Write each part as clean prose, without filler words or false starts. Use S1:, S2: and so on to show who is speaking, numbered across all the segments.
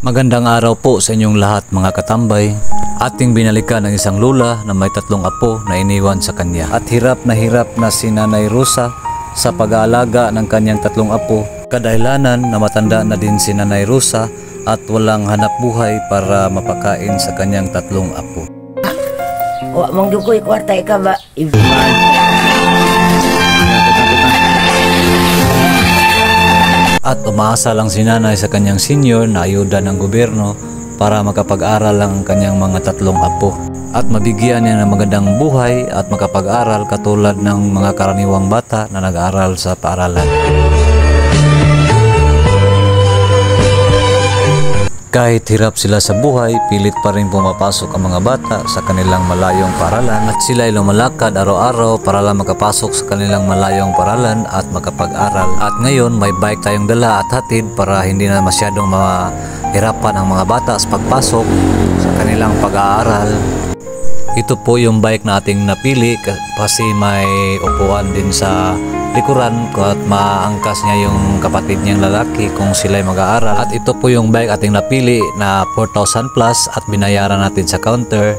S1: Magandang araw po sa inyong lahat mga katambay. Ating binalikan ng isang lula na may 3 apo na iniwan sa kanya. At hirap na si Nanay Rosa sa pag-aalaga ng kanyang 3 apo. Kadahilanan na matanda na din si Nanay Rosa at walang hanap buhay para mapakain sa kanyang 3 apo.
S2: Wa mong dukoy kwarta ka ba?
S1: At umaasa lang si Nanay sa kanyang senior na ayuda ng gobyerno para makapag-aral lang ang kanyang mga 3 apo. At mabigyan niya ng magandang buhay at makapag-aral katulad ng mga karaniwang bata na nag-aaral sa paaralan. Kahit hirap sila sa buhay, pilit pa rin pumapasok ang mga bata sa kanilang malayong paaralan at sila ay lumalakad araw-araw para lang makapasok sa kanilang malayong paaralan at makapag-aral. At ngayon may bike tayong dala at hatid para hindi na masyadong mahirapan ang mga bata sa pagpasok sa kanilang pag-aaral. Ito po yung bike na ating napili kasi may upuan din sa likuran at maangkas niya yung kapatid niyang lalaki kung sila'y mag-aaral. At ito po yung bike ating napili na 4,000 plus at binayaran natin sa counter.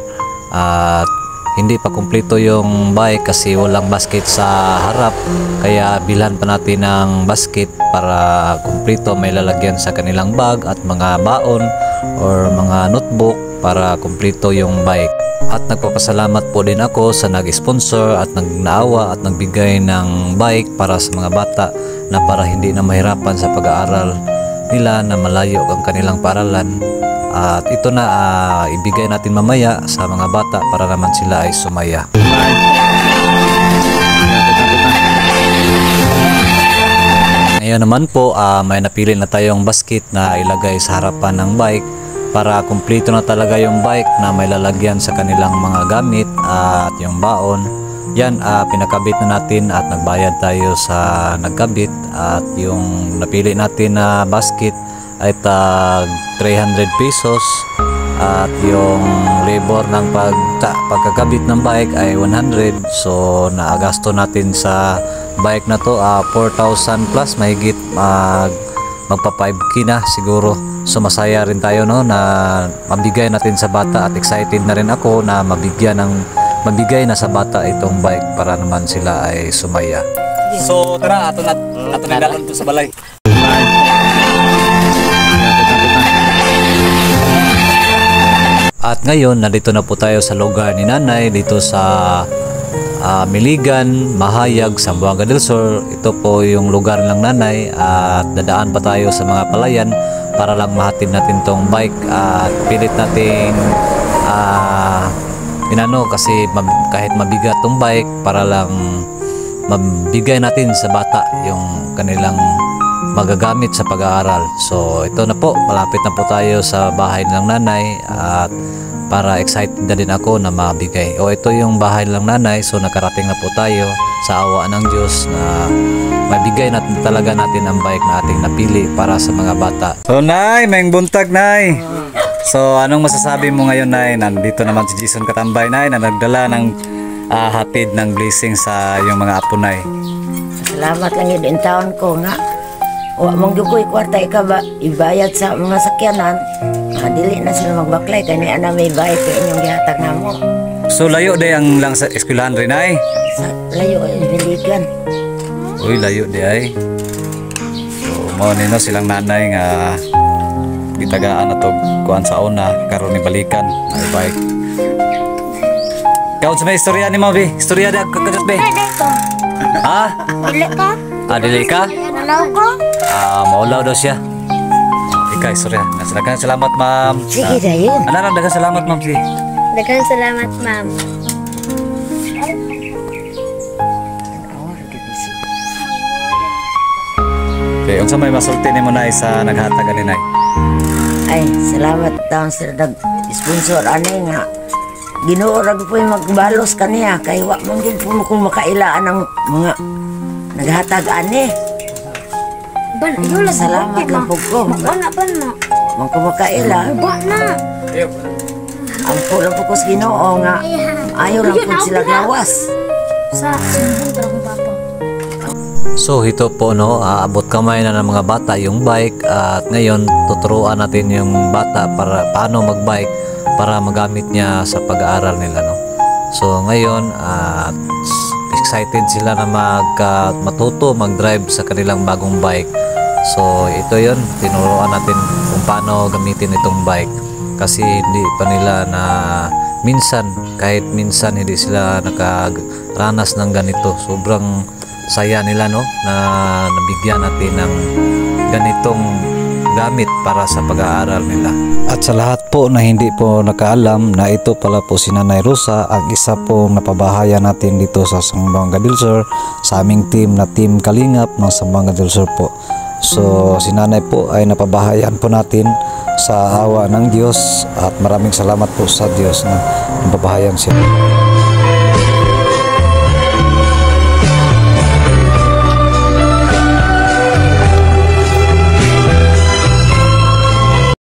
S1: At hindi pa kumpleto yung bike kasi walang basket sa harap, kaya bilhan pa natin ng basket para kumpleto, may lalagyan sa kanilang bag at mga baon or mga notebook para kumpleto yung bike. At nagpapasalamat po din ako sa nag-sponsor at nagnaawa at nagbigay ng bike para sa mga bata na para hindi na mahirapan sa pag-aaral nila na malayo ang kanilang paaralan. At ito na ibigay natin mamaya sa mga bata para naman sila ay sumaya. Ngayon naman po may napili na tayong basket na ilagay sa harapan ng bike para kumpleto na talaga yung bike na may lalagyan sa kanilang mga gamit at yung baon. Yan, pinakabit na natin at nagbayad tayo sa nagkabit. At yung napili natin na basket ay 300 pesos at yung labor ng pagkakabit ng bike ay 100. So naagasto natin sa bike na to 4,000 plus, mahigit magpa 5K na siguro. So masaya rin tayo no na mabigay natin sa bata at excited na rin ako na mabigay na sa bata itong bike para naman sila ay sumaya. So tara, ato na dalan to sa balay. At ngayon nandito na po tayo sa lugar ni Nanay dito sa Miligan, Mahayag, Zamboanga del Sur. Ito po yung lugar ng Nanay at dadaan pa tayo sa mga palayan para lang mahatid natin tong bike at pilit natin kasi kahit mabigat tong bike para lang mabigay natin sa bata yung kanilang magagamit sa pag-aaral. So ito na po, malapit na po tayo sa bahay ng Nanay at para excited na din ako na mabigay. Ito yung bahay ng Nanay, so nakarating na po tayo sa awa ng Diyos na mabigay natin talaga natin ang bike na ating napili para sa mga bata. So Nay, may buntag Nay. So anong masasabi mo ngayon Nay? Nandito naman si Jason Katambay Nay na nagdala ng hatid ng blessing sa yung mga apo Nay.
S2: Salamat lang yun in taon ko nga. Wa mong dukoy kwarta ka ba? Ibayad sa mga sakyanan. Dili na sila magbaklay kaya ni ana may bayad kaya inyong gihatag na mo.
S1: So layo day ang lang sa eskwelahan rin Nay?
S2: Layo ay Miligan.
S1: Uy, layo di ay. So mao nino silang nanay nga gitagaan na to kuan sa una karon ni balikan ay bike. Kaon sa may istorya ni mo be? Istorya da kagat be? Ha?
S3: Dili ka?
S1: Dili ka?
S3: Malaw ko?
S1: Maulaw daw siya. Ika istorya. Daghang salamat ma'am.
S2: Sige dayon.
S1: Ana daghang salamat ma'am sige.
S3: Daghang salamat ma'am.
S1: Okay, unsa may masulti nimo Nay sa naghatag ani Nay?
S2: Ay, salamat taon sa nag-sponsor ani nga. Ginoo ra po yung magbalos kaniya kay wa man gyud po ko makailaan ng mga naghatag ani. Salamat lang po ko.
S3: Wala pa na.
S2: Mang ko makaila.
S3: Ba na.
S2: Ang po lang po ko sa Ginoo nga ayaw lang po sila gawas.
S3: Sa sumbong tra kong papa.
S1: So ito po no, aabot kamay na ng mga bata yung bike at ngayon tuturuan natin yung bata para paano magbike para magamit niya sa pag-aaral nila no. So ngayon excited sila na matuto mag-drive sa kanilang bagong bike. So ito yon, tinuruan natin kung paano gamitin itong bike kasi hindi pa nila na kahit minsan hindi sila nakaranas ng ganito. Sobrang saya nila no na nabigyan natin ng ganitong gamit para sa pag-aaral nila. At sa lahat po na hindi po nakaalam na ito pala po si Nanay Rosa, ang isa pong napabahayan natin dito sa Zamboanga del Sur sa aming team na Team Kalingap ng Zamboanga del Sur po. So si Nanay po ay napabahayan po natin sa awa ng Diyos at maraming salamat po sa Diyos na napabahayan siya.